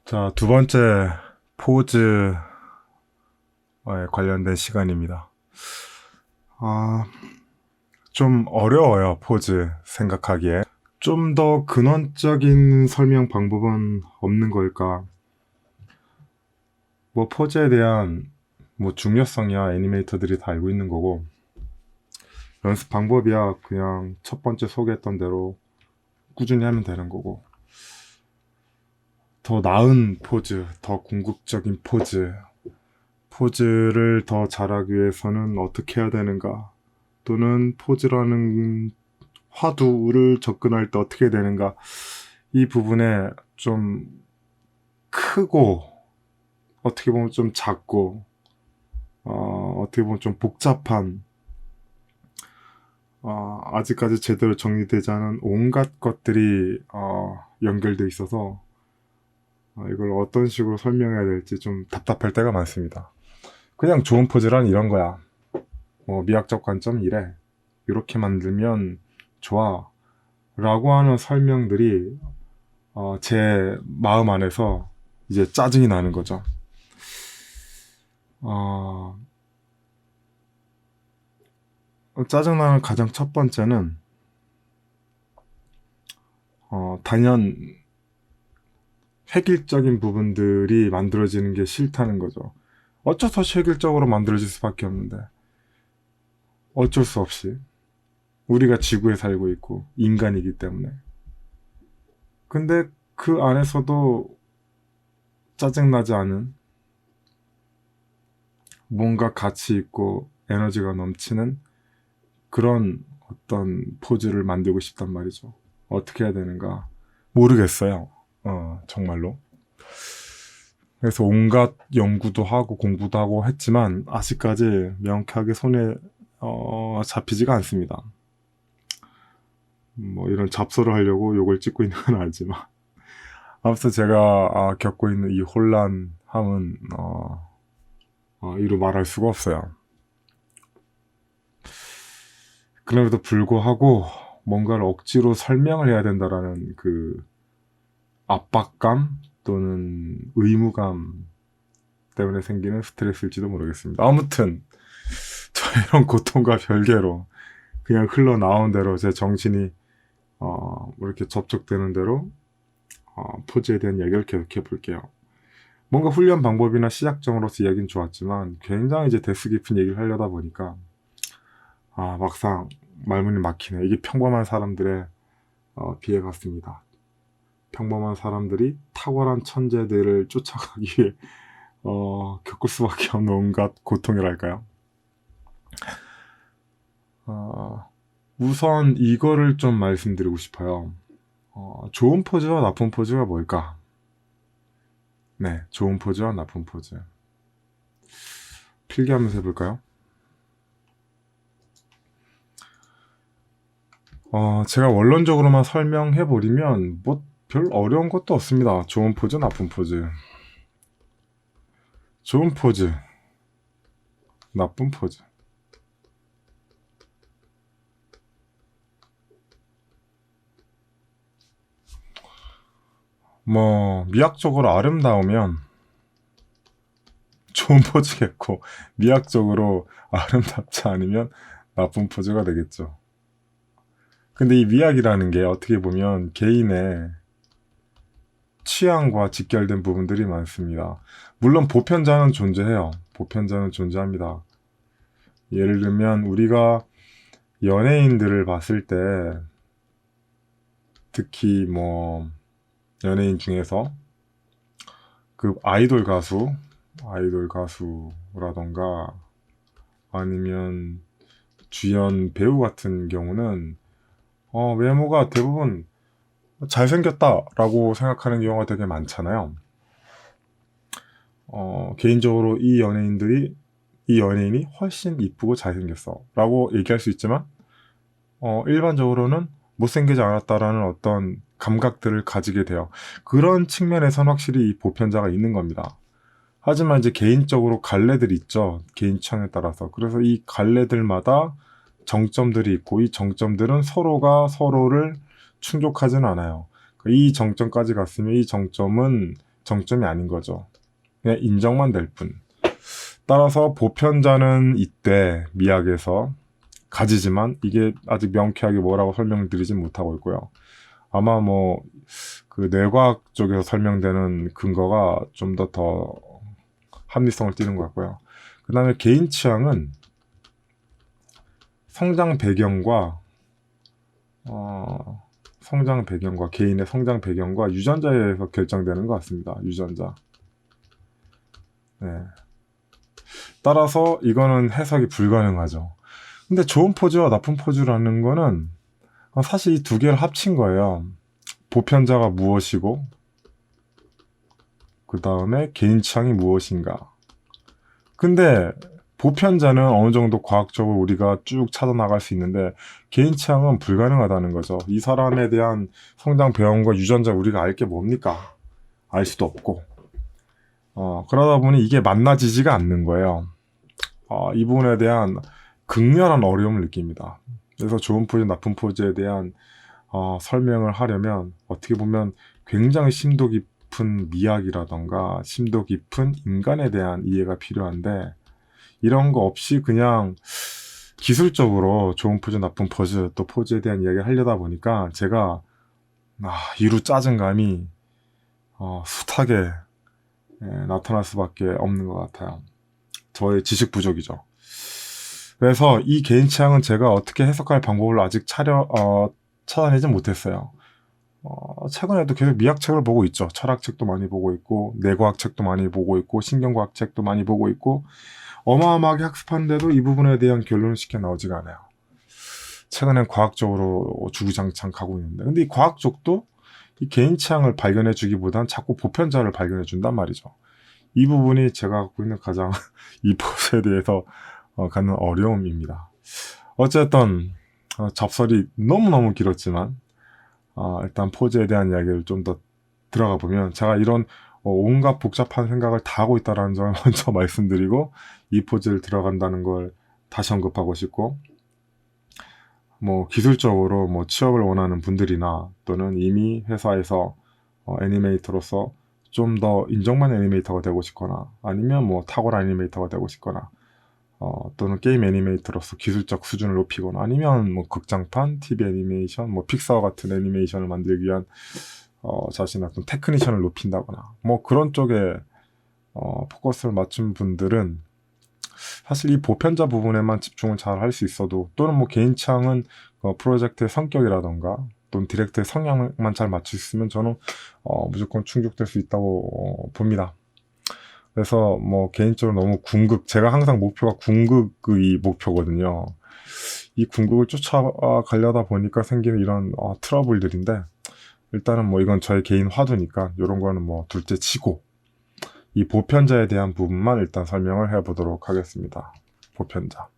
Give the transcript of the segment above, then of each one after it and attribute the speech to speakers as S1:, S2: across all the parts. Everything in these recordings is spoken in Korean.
S1: 자, 두 번째 포즈에 관련된 시간입니다. 아, 좀 어려워요, 포즈 생각하기에. 좀 더 근원적인 설명 방법은 없는 걸까? 뭐 포즈에 대한 뭐 중요성이야 애니메이터들이 다 알고 있는 거고, 연습 방법이야 그냥 첫 번째 소개했던 대로 꾸준히 하면 되는 거고, 더 나은 포즈, 더 궁극적인 포즈를 더 잘하기 위해서는 어떻게 해야 되는가? 또는 포즈라는 화두를 접근할 때 어떻게 되는가? 이 부분에 좀 크고, 어떻게 보면 좀 작고, 어떻게 보면 좀 복잡한, 아직까지 제대로 정리되지 않은 온갖 것들이 연결돼 있어서 이걸 어떤 식으로 설명해야 될지 좀 답답할 때가 많습니다. 그냥 좋은 포즈란 이런 거야. 뭐 미학적 관점 이래. 이렇게 만들면 좋아. 라고 하는 설명들이 제 마음 안에서 이제 짜증이 나는 거죠. 짜증나는 가장 첫 번째는 단연 획일적인 부분들이 만들어지는 게 싫다는 거죠. 어쩔 수 없이 획일적으로 만들어질 수밖에 없는데 어쩔 수 없이 우리가 지구에 살고 있고 인간이기 때문에. 근데 그 안에서도 짜증나지 않은 뭔가 가치 있고 에너지가 넘치는 그런 어떤 포즈를 만들고 싶단 말이죠. 어떻게 해야 되는가 모르겠어요. 정말로. 그래서 온갖 연구도 하고 공부도 하고 했지만 아직까지 명쾌하게 손에 잡히지가 않습니다. 뭐 이런 잡서를 하려고 요걸 찍고 있는 건 알지만 아무튼 제가 겪고 있는 이 혼란함은 이루 말할 수가 없어요. 그럼에도 불구하고 뭔가를 억지로 설명을 해야 된다라는 그 압박감 또는 의무감 때문에 생기는 스트레스일지도 모르겠습니다. 아무튼 저 이런 고통과 별개로 그냥 흘러나온 대로 제 정신이 이렇게 접촉되는 대로 포즈에 대한 이야기를 계속해 볼게요. 뭔가 훈련 방법이나 시작점으로서 이야기는 좋았지만 굉장히 이제 데스 깊은 얘기를 하려다 보니까 막상 말문이 막히네. 이게 평범한 사람들의 비애 같습니다. 평범한 사람들이 탁월한 천재들을 쫓아가기 위해 겪을 수밖에 없는 온갖 고통이랄까요. 우선 이거를 좀 말씀드리고 싶어요. 좋은 포즈와 나쁜 포즈가 뭘까? 네, 좋은 포즈와 나쁜 포즈. 필기하면서 해볼까요? 제가 원론적으로만 설명해버리면 뭐 별 어려운 것도 없습니다. 좋은 포즈, 나쁜 포즈. 좋은 포즈, 나쁜 포즈. 뭐 미학적으로 아름다우면 좋은 포즈겠고 미학적으로 아름답지 않으면 나쁜 포즈가 되겠죠. 근데 이 미학이라는 게 어떻게 보면 개인의 취향과 직결된 부분들이 많습니다. 물론 보편자는 존재해요. 보편자는 존재합니다. 예를 들면 우리가 연예인들을 봤을 때 특히 뭐 연예인 중에서 그 아이돌 가수라던가 아니면 주연 배우 같은 경우는 외모가 대부분 잘생겼다라고 생각하는 경우가 되게 많잖아요. 개인적으로 이 연예인이 훨씬 이쁘고 잘생겼어 라고 얘기할 수 있지만 일반적으로는 못생기지 않았다라는 어떤 감각들을 가지게 돼요. 그런 측면에선 확실히 이 보편자가 있는 겁니다. 하지만 이제 개인적으로 갈래들이 있죠. 개인 취향에 따라서. 그래서 이 갈래들마다 정점들이 있고 이 정점들은 서로가 서로를 충족하지는 않아요. 이 정점까지 갔으면 이 정점은 정점이 아닌 거죠. 그냥 인정만 될 뿐. 따라서 보편자는 이때 미학에서 가지지만 이게 아직 명쾌하게 뭐라고 설명드리진 못하고 있고요. 아마 뭐 그 뇌과학 쪽에서 설명되는 근거가 좀 더 합리성을 띠는 것 같고요. 그 다음에 개인 취향은 성장 배경과 개인의 성장 배경과 유전자에 의해서 결정되는 것 같습니다. 유전자. 네. 따라서 이거는 해석이 불가능하죠. 근데 좋은 포즈와 나쁜 포즈라는 거는 사실 이 두 개를 합친 거예요. 보편자가 무엇이고 그 다음에 개인 취향이 무엇인가. 근데 보편자는 어느 정도 과학적으로 우리가 쭉 찾아나갈 수 있는데 개인 취향은 불가능하다는 거죠. 이 사람에 대한 성장 배경과 유전자 우리가 알 게 뭡니까? 알 수도 없고 그러다 보니 이게 만나지지가 않는 거예요. 이 부분에 대한 극렬한 어려움을 느낍니다. 그래서 좋은 포즈, 나쁜 포즈에 대한 설명을 하려면 어떻게 보면 굉장히 심도 깊은 미학이라던가 심도 깊은 인간에 대한 이해가 필요한데 이런 거 없이 그냥 기술적으로 좋은 포즈, 나쁜 포즈, 또 포즈에 대한 이야기를 하려다 보니까 제가 이루 짜증감이 숱하게 나타날 수밖에 없는 것 같아요. 저의 지식 부족이죠. 그래서 이 개인 취향은 제가 어떻게 해석할 방법을 아직 찾아내지 못했어요. 최근에도 계속 미학책을 보고 있죠. 철학책도 많이 보고 있고 뇌과학책도 많이 보고 있고 신경과학책도 많이 보고 있고 어마어마하게 학습하는데도 이 부분에 대한 결론을 쉽게 나오지가 않아요. 최근엔 과학적으로 주구장창 가고 있는데 근데 이 과학 쪽도 이 개인 취향을 발견해 주기보단 자꾸 보편자를 발견해 준단 말이죠. 이 부분이 제가 갖고 있는 가장 이 포즈에 대해서 갖는 어려움입니다. 어쨌든 잡설이 너무너무 길었지만 일단 포즈에 대한 이야기를 좀 더 들어가 보면 제가 이런 온갖 복잡한 생각을 다 하고 있다는 점을 먼저 말씀드리고 이 포즈를 들어간다는 걸 다시 언급하고 싶고 뭐 기술적으로 뭐 취업을 원하는 분들이나 또는 이미 회사에서 애니메이터로서 좀 더 인정받는 애니메이터가 되고 싶거나 아니면 뭐 탁월한 애니메이터가 되고 싶거나 또는 게임 애니메이터로서 기술적 수준을 높이거나 아니면 뭐 극장판, TV 애니메이션, 뭐 픽사와 같은 애니메이션을 만들기 위한 자신의 어떤 테크니션을 높인다거나 뭐 그런 쪽에 포커스를 맞춘 분들은 사실 이 보편자 부분에만 집중을 잘 할 수 있어도 또는 뭐 개인 취향은 프로젝트의 성격이라던가 또는 디렉터의 성향만 잘 맞출 수 있으면 저는 무조건 충족될 수 있다고 봅니다. 그래서 뭐 개인적으로 너무 제가 항상 목표가 궁극의 목표거든요. 이 궁극을 쫓아가려다 보니까 생기는 이런 트러블들인데 일단은 뭐 이건 저의 개인 화두니까 이런 거는 뭐 둘째 치고 이 보편자에 대한 부분만 일단 설명을 해보도록 하겠습니다. 보편자.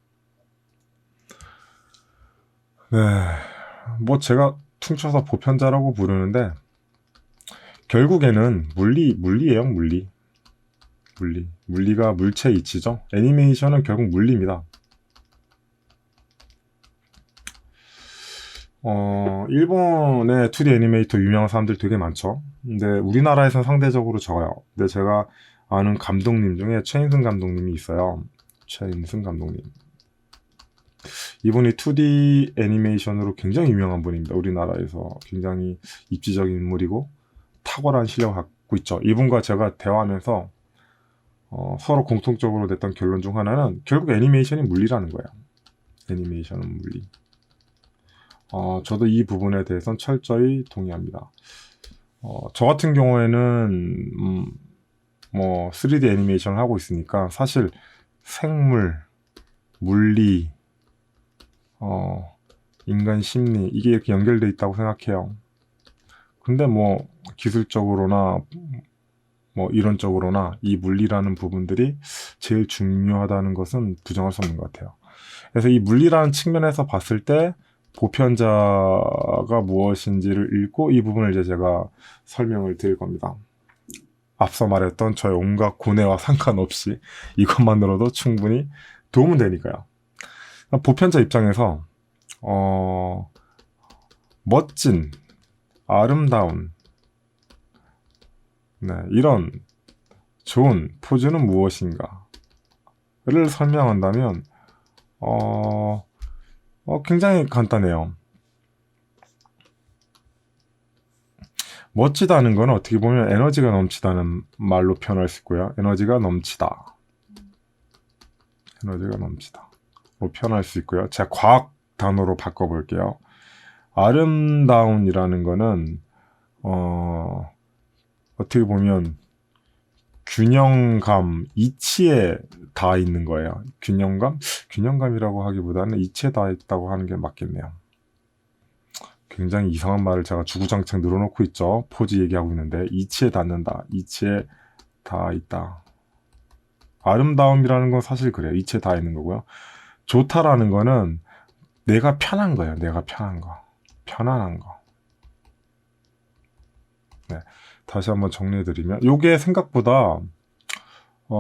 S1: 네, 뭐 제가 퉁쳐서 보편자라고 부르는데 결국에는 물리예요, 물리. 물리가 물체 이치죠. 애니메이션은 결국 물리입니다. 일본의 2D 애니메이터 유명한 사람들 되게 많죠. 근데 우리나라에서는 상대적으로 적어요. 근데 제가 아는 감독님 중에 최인승 감독님이 있어요. 최인승 감독님. 이분이 2D 애니메이션으로 굉장히 유명한 분입니다. 우리나라에서 굉장히 입지적인 인물이고 탁월한 실력을 갖고 있죠. 이분과 제가 대화하면서 서로 공통적으로 냈던 결론 중 하나는 결국 애니메이션이 물리라는 거예요. 애니메이션은 물리. 저도 이 부분에 대해서는 철저히 동의합니다. 저 같은 경우에는 뭐 3D 애니메이션을 하고 있으니까 사실 생물, 물리, 인간 심리 이게 이렇게 연결돼 있다고 생각해요. 근데 뭐 기술적으로나 뭐 이론적으로나 이 물리라는 부분들이 제일 중요하다는 것은 부정할 수 없는 것 같아요. 그래서 이 물리라는 측면에서 봤을 때 보편자가 무엇인지를 읽고 이 부분을 이제 제가 설명을 드릴 겁니다. 앞서 말했던 저의 온갖 고뇌와 상관없이 이것만으로도 충분히 도움은 되니까요. 보편자 입장에서 멋진, 아름다운 네, 이런 좋은 포즈는 무엇인가? 를 설명한다면, 굉장히 간단해요. 멋지다는 건 어떻게 보면 에너지가 넘치다는 말로 표현할 수 있고요. 에너지가 넘치다. 에너지가 넘치다. 로 표현할 수 있고요. 제가 과학 단어로 바꿔볼게요. 아름다움이라는 거는, 어떻게 보면 균형감, 이치에 다 있는 거예요. 균형감이라고 하기보다는 이치에 다 있다고 하는 게 맞겠네요. 굉장히 이상한 말을 제가 주구장창 늘어놓고 있죠. 포즈 얘기하고 있는데 이치에 닿는다. 이치에 다 있다. 아름다움이라는 건 사실 그래요. 이치에 다 있는 거고요. 좋다라는 거는 내가 편한 거예요. 내가 편한 거. 편안한 거. 네. 다시 한번 정리해드리면 요게 생각보다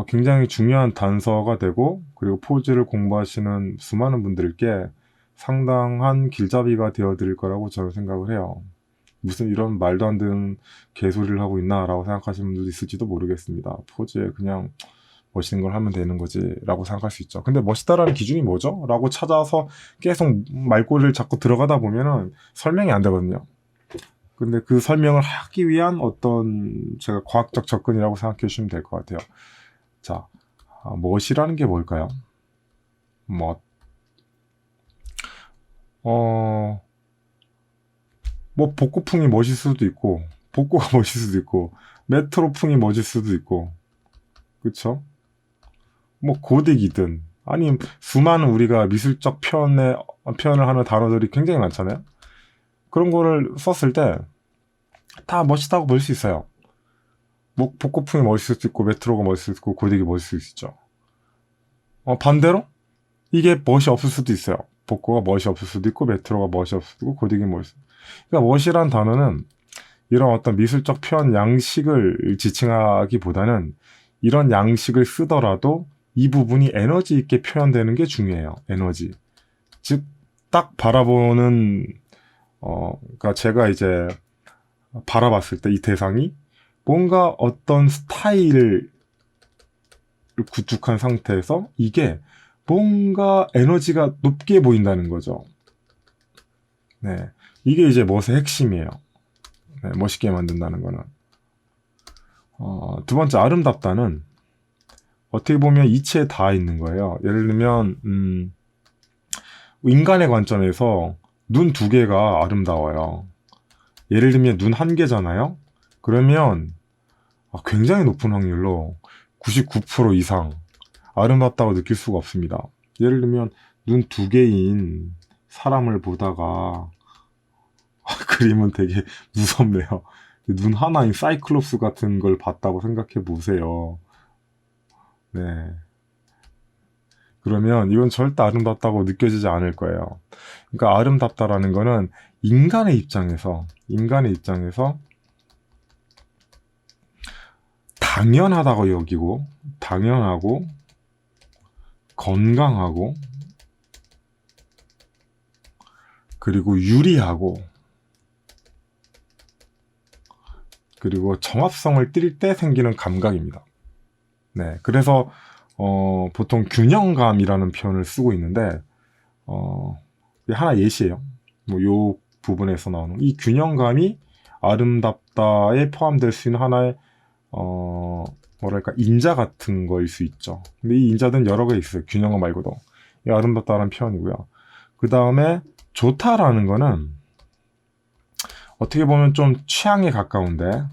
S1: 굉장히 중요한 단서가 되고 그리고 포즈를 공부하시는 수많은 분들께 상당한 길잡이가 되어드릴 거라고 저는 생각을 해요. 무슨 이런 말도 안 되는 개소리를 하고 있나 라고 생각하시는 분들도 있을지도 모르겠습니다. 포즈에 그냥 멋있는 걸 하면 되는 거지 라고 생각할 수 있죠. 근데 멋있다라는 기준이 뭐죠? 라고 찾아서 계속 말꼬리를 자꾸 들어가다 보면은 설명이 안 되거든요. 근데 그 설명을 하기 위한 어떤 제가 과학적 접근이라고 생각해 주시면 될 것 같아요. 자, 멋이라는 게 뭘까요? 멋. 뭐 복고풍이 멋일 수도 있고 복고가 멋일 수도 있고 메트로풍이 멋일 수도 있고 그쵸? 뭐 고딕이든 아니 수많은 우리가 미술적 표현을 하는 단어들이 굉장히 많잖아요. 그런 거를 썼을 때 다 멋있다고 볼 수 있어요. 뭐 복고풍이 멋있을 수도 있고 메트로가 멋있을 수도 있고 고딕이 멋있을 수 있죠. 반대로 이게 멋이 없을 수도 있어요. 복고가 멋이 없을 수도 있고 메트로가 멋이 없을 수도 있고 고딕이 멋이 있을 수도 있고. 그러니까 멋이란 단어는 이런 어떤 미술적 표현 양식을 지칭하기보다는 이런 양식을 쓰더라도 이 부분이 에너지 있게 표현되는 게 중요해요. 에너지. 즉, 딱 바라보는, 그러니까 제가 이제 바라봤을 때 이 대상이 뭔가 어떤 스타일을 구축한 상태에서 이게 뭔가 에너지가 높게 보인다는 거죠. 네. 이게 이제 멋의 핵심이에요. 네, 멋있게 만든다는 거는. 두 번째, 아름답다는 어떻게 보면 이치에 다 있는 거예요. 예를 들면, 인간의 관점에서 눈 두 개가 아름다워요. 예를 들면 눈 한 개잖아요? 그러면 굉장히 높은 확률로 99% 이상 아름답다고 느낄 수가 없습니다. 예를 들면 눈 두 개인 사람을 보다가 그림은 되게 무섭네요. 눈 하나인 사이클롭스 같은 걸 봤다고 생각해 보세요. 네. 그러면 이건 절대 아름답다고 느껴지지 않을 거예요. 그러니까 아름답다라는 거는 인간의 입장에서 당연하다고 여기고, 당연하고, 건강하고, 그리고 유리하고, 그리고 정합성을 띌 때 생기는 감각입니다. 네. 그래서, 보통 균형감이라는 표현을 쓰고 있는데, 하나 예시예요. 뭐, 요 부분에서 나오는 이 균형감이 아름답다에 포함될 수 있는 하나의, 뭐랄까, 인자 같은 거일 수 있죠. 근데 이 인자들은 여러 개 있어요. 균형감 말고도. 이 아름답다라는 표현이고요. 그 다음에 좋다라는 거는 어떻게 보면 좀 취향에 가까운데,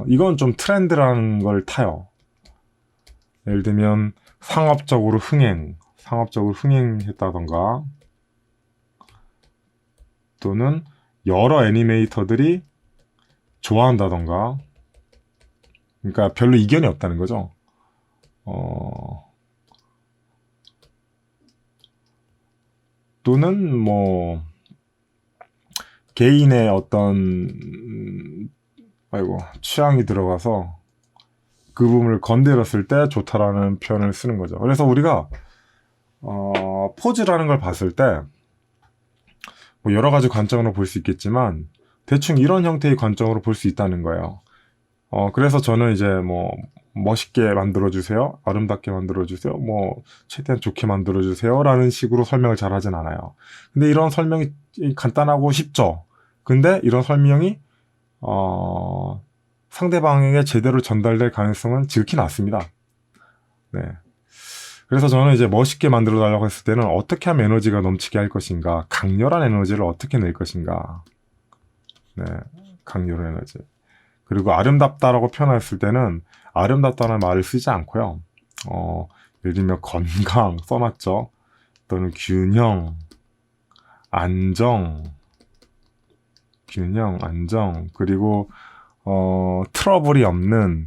S1: 이건 좀 트렌드라는 걸 타요. 예를 들면, 상업적으로 흥행했다던가, 또는 여러 애니메이터들이 좋아한다던가, 그러니까 별로 이견이 없다는 거죠. 또는 뭐, 개인의 어떤, 취향이 들어가서 그 부분을 건드렸을 때 좋다라는 표현을 쓰는 거죠. 그래서 우리가, 포즈라는 걸 봤을 때, 뭐 여러 가지 관점으로 볼 수 있겠지만, 대충 이런 형태의 관점으로 볼 수 있다는 거예요. 그래서 저는 이제 뭐 멋있게 만들어주세요, 아름답게 만들어주세요, 뭐 최대한 좋게 만들어주세요 라는 식으로 설명을 잘 하진 않아요. 근데 이런 설명이 간단하고 쉽죠. 근데 이런 설명이 상대방에게 제대로 전달될 가능성은 지극히 낮습니다. 네. 그래서 저는 이제 멋있게 만들어 달라고 했을 때는 어떻게 하면 에너지가 넘치게 할 것인가, 강렬한 에너지를 어떻게 낼 것인가. 네, 강렬한 에너지. 그리고 아름답다라고 표현했을 때는 아름답다는 말을 쓰지 않고요. 예를 들면 건강 써놨죠. 또는 균형, 안정, 그리고 트러블 없는,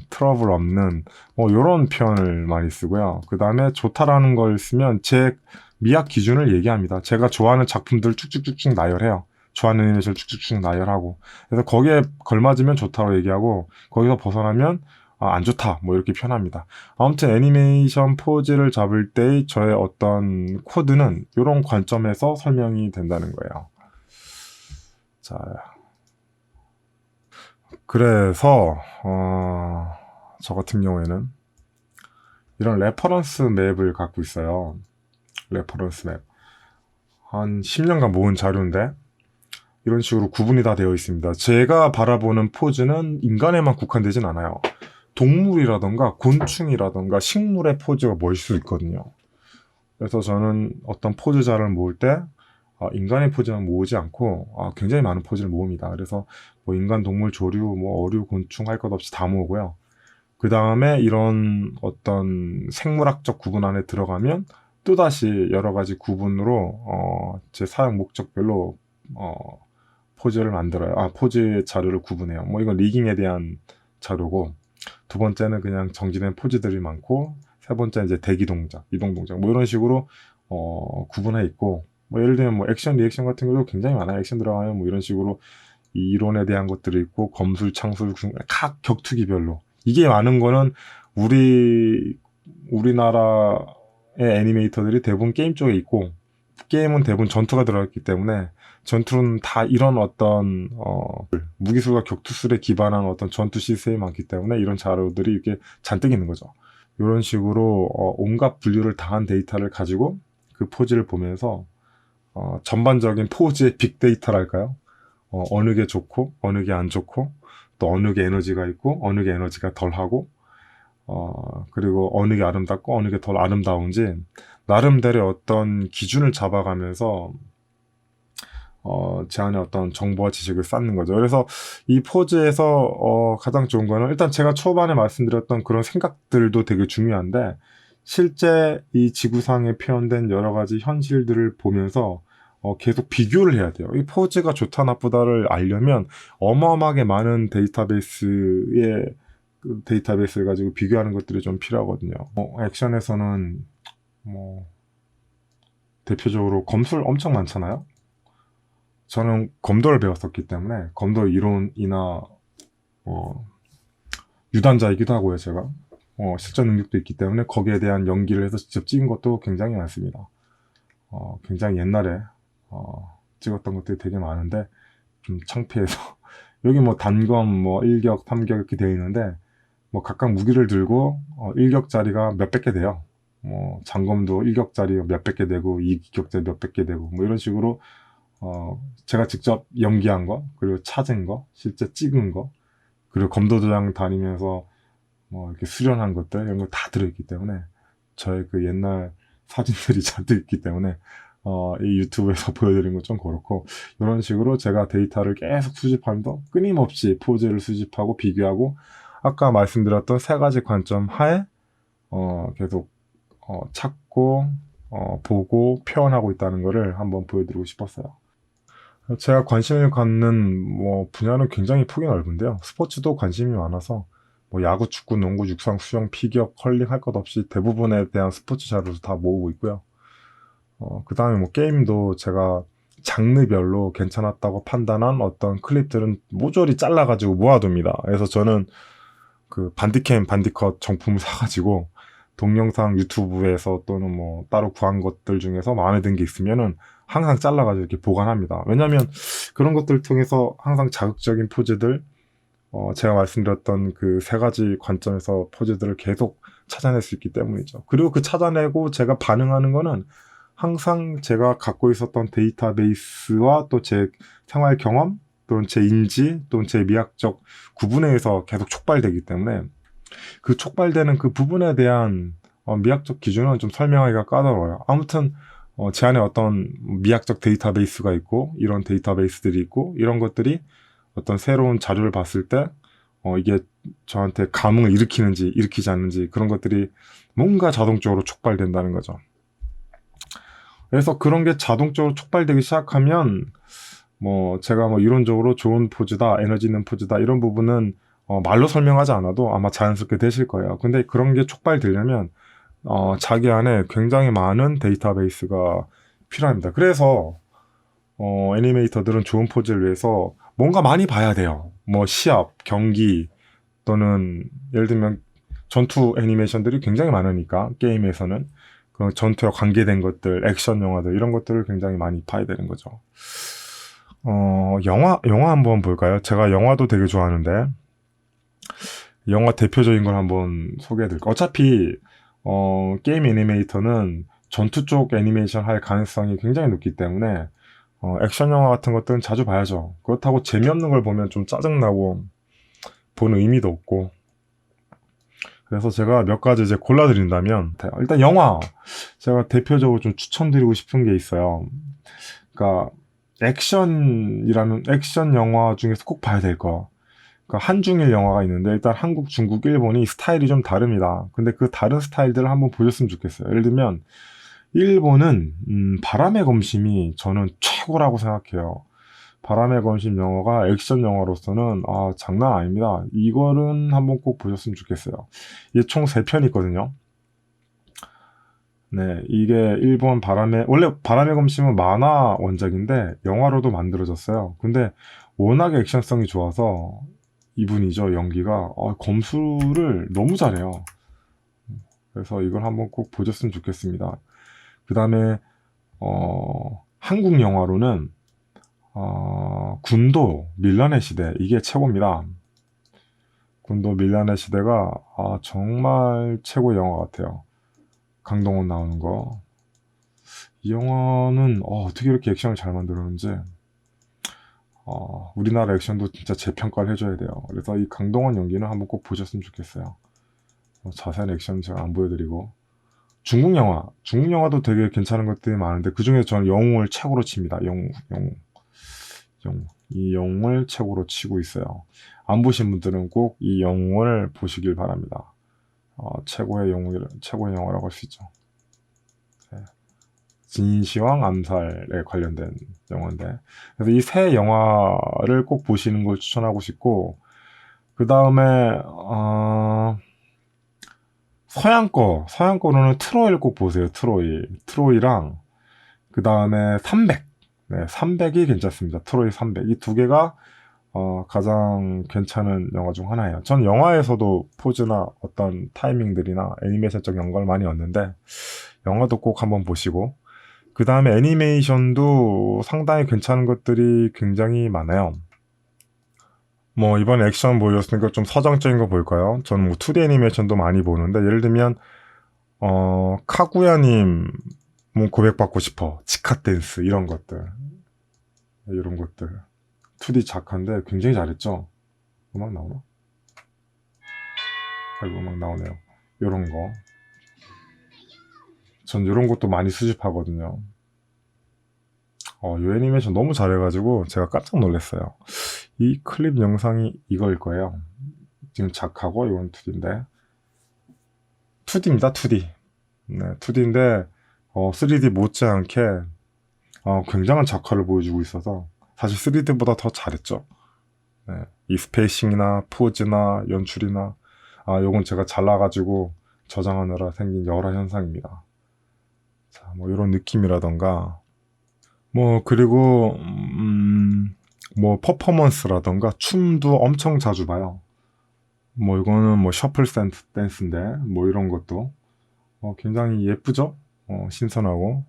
S1: 요런 표현을 많이 쓰고요. 그 다음에 좋다라는 걸 쓰면 제 미학 기준을 얘기합니다. 제가 좋아하는 작품들 쭉쭉쭉쭉 나열해요. 좋아하는 애니메이션을 쭉쭉쭉 나열하고. 그래서 거기에 걸맞으면 좋다고 얘기하고, 거기서 벗어나면 안 좋다, 뭐 이렇게 표현합니다. 아무튼 애니메이션 포즈를 잡을 때의 저의 어떤 코드는 이런 관점에서 설명이 된다는 거예요. 자, 그래서 저 같은 경우에는 이런 레퍼런스 맵을 갖고 있어요. 레퍼런스 맵. 한 10년간 모은 자료인데 이런 식으로 구분이 다 되어 있습니다. 제가 바라보는 포즈는 인간에만 국한되진 않아요. 동물이라던가 곤충이라던가 식물의 포즈가 멋있을 수 있거든요. 그래서 저는 어떤 포즈 자료를 모을 때 인간의 포즈만 모으지 않고 굉장히 많은 포즈를 모읍니다. 그래서 뭐 인간, 동물, 조류, 뭐 어류, 곤충 할 것 없이 다 모으고요. 그 다음에 이런 어떤 생물학적 구분 안에 들어가면 또다시 여러 가지 구분으로 제 사용 목적별로 포즈를 만들어요. 포즈 자료를 구분해요. 뭐 이건 리깅에 대한 자료고, 두 번째는 그냥 정지된 포즈들이 많고, 세 번째 이제 대기 동작, 이동 동작, 뭐 이런 식으로 구분해 있고, 뭐 예를 들면 뭐 액션, 리액션 같은 경우도 굉장히 많아요. 액션 들어가면 뭐 이런 식으로 이론에 대한 것들이 있고, 검술, 창술, 각 격투기별로. 이게 많은 거는 우리나라의 애니메이터들이 대부분 게임 쪽에 있고, 게임은 대부분 전투가 들어갔기 때문에 전투는 다 이런 어떤 무기술과 격투술에 기반한 어떤 전투 시스템이 많기 때문에 이런 자료들이 이렇게 잔뜩 있는 거죠. 이런 식으로 온갖 분류를 다한 데이터를 가지고 그 포즈를 보면서 전반적인 포즈의 빅데이터랄까요? 어느 게 좋고 어느 게 안 좋고, 또 어느 게 에너지가 있고 어느 게 에너지가 덜하고, 그리고 어느 게 아름답고 어느 게 덜 아름다운지 나름대로 어떤 기준을 잡아가면서 제 안에 어떤 정보와 지식을 쌓는 거죠. 그래서 이 포즈에서 가장 좋은 거는, 일단 제가 초반에 말씀드렸던 그런 생각들도 되게 중요한데, 실제 이 지구상에 표현된 여러 가지 현실들을 보면서 계속 비교를 해야 돼요. 이 포즈가 좋다 나쁘다를 알려면 어마어마하게 많은 데이터베이스를 가지고 비교하는 것들이 좀 필요하거든요. 액션에서는 뭐 대표적으로 검술 엄청 많잖아요. 저는 검도를 배웠었기 때문에 검도 이론이나 유단자이기도 하고요. 제가 실전 능력도 있기 때문에 거기에 대한 연기를 해서 직접 찍은 것도 굉장히 많습니다. 굉장히 옛날에 찍었던 것들이 되게 많은데 좀 창피해서 여기 뭐 단검, 뭐 1격, 3격 이렇게 되어 있는데, 뭐 각각 무기를 들고 1격짜리가 몇백 개 돼요. 뭐 장검도 1격짜리 몇백 개 되고 2격짜리 몇백 개 되고, 뭐 이런 식으로 제가 직접 연기한 거, 그리고 찾은 거, 실제 찍은 거, 그리고 검도도장 다니면서 뭐 이렇게 수련한 것들, 이런 거 다 들어있기 때문에, 저의 그 옛날 사진들이 잔뜩 있기 때문에 이 유튜브에서 보여드린 건 좀 그렇고, 이런 식으로 제가 데이터를 계속 수집하면서 끊임없이 포즈를 수집하고 비교하고, 아까 말씀드렸던 세 가지 관점 하에 계속 찾고 보고 표현하고 있다는 것을 한번 보여드리고 싶었어요. 제가 관심을 갖는 뭐 분야는 굉장히 폭이 넓은데요. 스포츠도 관심이 많아서 뭐 야구, 축구, 농구, 육상, 수영, 피겨, 컬링 할 것 없이 대부분에 대한 스포츠 자료를 다 모으고 있고요. 그 다음에 뭐 게임도 제가 장르별로 괜찮았다고 판단한 어떤 클립들은 모조리 잘라가지고 모아둡니다. 그래서 저는 그 반디캠, 반디컷 정품을 사가지고 동영상 유튜브에서 또는 뭐 따로 구한 것들 중에서 마음에 든 게 있으면은 항상 잘라가지고 이렇게 보관합니다. 왜냐면 그런 것들을 통해서 항상 자극적인 포즈들, 제가 말씀드렸던 그 세 가지 관점에서 포즈들을 계속 찾아낼 수 있기 때문이죠. 그리고 그 찾아내고 제가 반응하는 거는 항상 제가 갖고 있었던 데이터베이스와 또 제 생활 경험, 또는 제 인지, 또는 제 미학적 구분에 의해서 계속 촉발되기 때문에 그 촉발되는 그 부분에 대한 미학적 기준은 좀 설명하기가 까다로워요. 아무튼 제 안에 어떤 미학적 데이터베이스가 있고 이런 데이터베이스들이 있고 이런 것들이 어떤 새로운 자료를 봤을 때 이게 저한테 감흥을 일으키는지 일으키지 않는지 그런 것들이 뭔가 자동적으로 촉발된다는 거죠. 그래서 그런 게 자동적으로 촉발되기 시작하면 제가 이론적으로 좋은 포즈다, 에너지 있는 포즈다 이런 부분은 말로 설명하지 않아도 아마 자연스럽게 되실 거예요. 근데 그런 게 촉발되려면 자기 안에 굉장히 많은 데이터베이스가 필요합니다. 그래서 애니메이터들은 좋은 포즈를 위해서 뭔가 많이 봐야 돼요. 시합, 경기 또는 예를 들면 전투 애니메이션들이 굉장히 많으니까 게임에서는 그런 전투와 관계된 것들, 액션 영화들 이런 것들을 굉장히 많이 봐야 되는 거죠. 영화 한번 볼까요? 제가 영화도 되게 좋아하는데 영화 대표적인 걸 한번 소개해드릴게요. 어차피 게임 애니메이터는 전투 쪽 애니메이션 할 가능성이 굉장히 높기 때문에 액션 영화 같은 것들은 자주 봐야죠. 그렇다고 재미없는 걸 보면 좀 짜증나고 보는 의미도 없고 그래서 제가 몇 가지 이제 골라드린다면 일단 영화 제가 대표적으로 좀 추천드리고 싶은 게 있어요. 그러니까 액션 영화 중에서 꼭 봐야 될 거. 그러니까 한중일 영화가 있는데 일단 한국, 중국, 일본이 스타일이 좀 다릅니다. 근데 그 다른 스타일들을 한번 보셨으면 좋겠어요. 예를 들면 일본은 바람의 검심이 저는 최고라고 생각해요. 바람의 검심 영화가 액션 영화로서는 장난 아닙니다. 이거는 한번 꼭 보셨으면 좋겠어요. 이게 총 3편이 있거든요. 네, 이게 일본 원래 바람의 검심은 만화 원작인데 영화로도 만들어졌어요. 근데 워낙에 액션성이 좋아서 이분이죠, 연기가. 검수를 너무 잘해요. 그래서 이걸 한번 꼭 보셨으면 좋겠습니다. 그 다음에, 한국 영화로는, 군도, 밀란의 시대, 이게 최고입니다. 군도, 밀란의 시대가, 정말 최고의 영화 같아요. 강동원 나오는 거. 이 영화는, 어떻게 이렇게 액션을 잘 만들었는지, 우리나라 액션도 진짜 재평가를 해줘야 돼요. 그래서 이 강동원 연기는 한번 꼭 보셨으면 좋겠어요. 자세한 액션 제가 안 보여드리고. 중국 영화도 되게 괜찮은 것들이 많은데 그 중에 저는 영웅을 최고로 칩니다. 영웅. 이 영웅을 최고로 치고 있어요. 안 보신 분들은 꼭 이 영웅을 보시길 바랍니다. 최고의 영화라고 할 수 있죠. 네. 진시황 암살에 관련된 영화인데 그래서 이 세 영화를 꼭 보시는 걸 추천하고 싶고 그 다음에 서양 거로는 트로이를 꼭 보세요. 트로이랑 그 다음에 300 네, 300이 괜찮습니다. 트로이 300 이 두 개가 가장 괜찮은 영화 중 하나예요. 전 영화에서도 포즈나 어떤 타이밍들이나 애니메이션적 영감을 많이 얻는데 영화도 꼭 한번 보시고 그 다음에 애니메이션도 상당히 괜찮은 것들이 굉장히 많아요. 이번에 액션 보여줬으니까 좀 서정적인 거 볼까요? 저는 2D 애니메이션도 많이 보는데 예를 들면 카구야님 고백받고 싶어 치카댄스 이런 것들 2D 작가인데 굉장히 잘했죠. 음악 나오나? 음악 나오네요. 요런 거 전 요런 것도 많이 수집하거든요. 이 애니메이션 너무 잘해가지고 제가 깜짝 놀랐어요. 이 클립 영상이 이거일 거예요. 지금 작하고 이건 2D인데 2D입니다. 2D. 네, 2D인데 3D 못지않게 굉장한 작화를 보여주고 있어서 사실 3D보다 더 잘했죠. 네, 이 스페이싱이나 포즈나 연출이나 요건 제가 잘라가지고 저장하느라 생긴 열화 현상입니다. 자, 이런 느낌이라던가 그리고 퍼포먼스라던가 춤도 엄청 자주 봐요. 이거는 셔플 댄스인데 이런 것도 굉장히 예쁘죠? 신선하고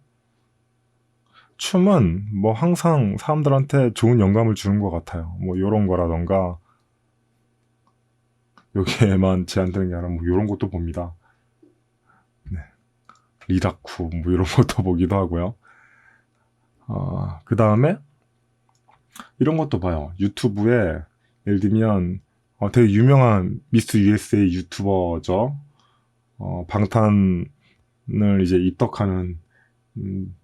S1: 춤은 뭐 항상 사람들한테 좋은 영감을 주는 것 같아요. 뭐 요런 거라던가 여기에만 제한되는 게 아니라 뭐 요런 것도 봅니다. 네. 리라쿠 뭐 이런 것도 보기도 하고요. 그 다음에 이런 것도 봐요. 유튜브에 예를 들면 되게 유명한 미스 USA 유튜버죠. 방탄을 이제 입덕하는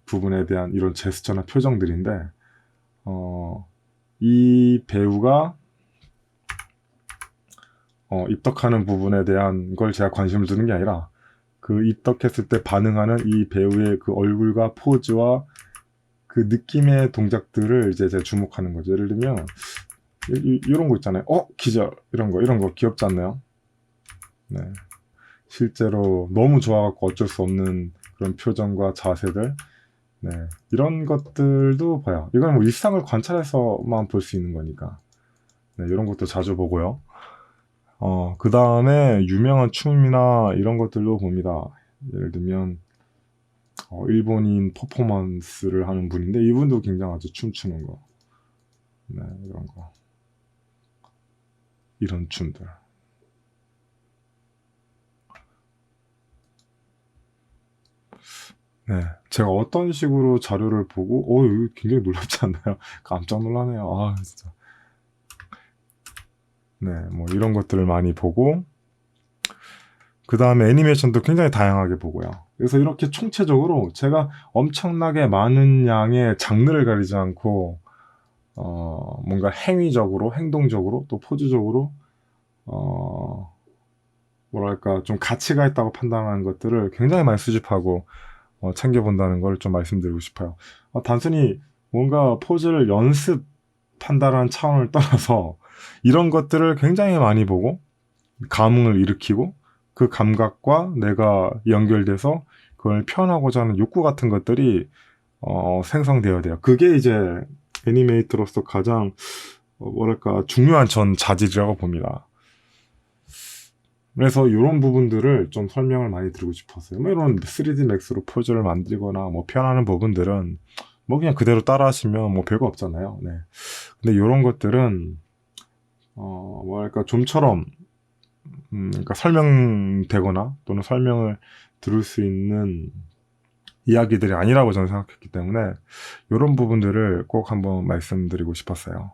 S1: 부분에 대한 이런 제스처나 표정들인데 이 배우가 입덕하는 부분에 대한 걸 제가 관심을 두는 게 아니라 그 입덕했을 때 반응하는 이 배우의 그 얼굴과 포즈와 그 느낌의 동작들을 이제 제가 주목하는 거죠. 예를 들면 이런 거 있잖아요. 기절 이런 거 귀엽지 않나요? 네. 실제로 너무 좋아갖고 어쩔 수 없는 그런 표정과 자세들, 네. 이런 것들도 봐요. 이건 뭐 일상을 관찰해서만 볼 수 있는 거니까. 네, 이런 것도 자주 보고요. 그 다음에 유명한 춤이나 이런 것들도 봅니다. 예를 들면 일본인 퍼포먼스를 하는 분인데 이분도 굉장하죠. 춤추는 거. 네, 이런 거. 이런 춤들. 네, 제가 어떤 식으로 자료를 보고 이거 굉장히 놀랍지 않나요? 깜짝 놀라네요. 진짜. 네, 뭐 이런 것들을 많이 보고 그 다음에 애니메이션도 굉장히 다양하게 보고요. 그래서 이렇게 총체적으로 제가 엄청나게 많은 양의 장르를 가리지 않고 뭔가 행위적으로, 행동적으로, 또 포즈적으로 뭐랄까 좀 가치가 있다고 판단하는 것들을 굉장히 많이 수집하고 챙겨본다는 걸 좀 말씀드리고 싶어요. 단순히 뭔가 포즈를 연습한다는 차원을 떠나서 이런 것들을 굉장히 많이 보고 감흥을 일으키고 그 감각과 내가 연결돼서 그걸 표현하고자 하는 욕구 같은 것들이 생성되어야 돼요. 그게 이제 애니메이터로서 가장 뭐랄까 중요한 전 자질이라고 봅니다. 그래서 이런 부분들을 좀 설명을 많이 드리고 싶었어요. 뭐 이런 3D 맥스로 포즈를 만들거나 뭐 표현하는 부분들은 뭐 그냥 그대로 따라 하시면 뭐 별거 없잖아요. 네. 근데 이런 것들은 뭐랄까 좀처럼 그러니까 설명되거나 또는 설명을 들을 수 있는 이야기들이 아니라고 저는 생각했기 때문에 이런 부분들을 꼭 한번 말씀드리고 싶었어요.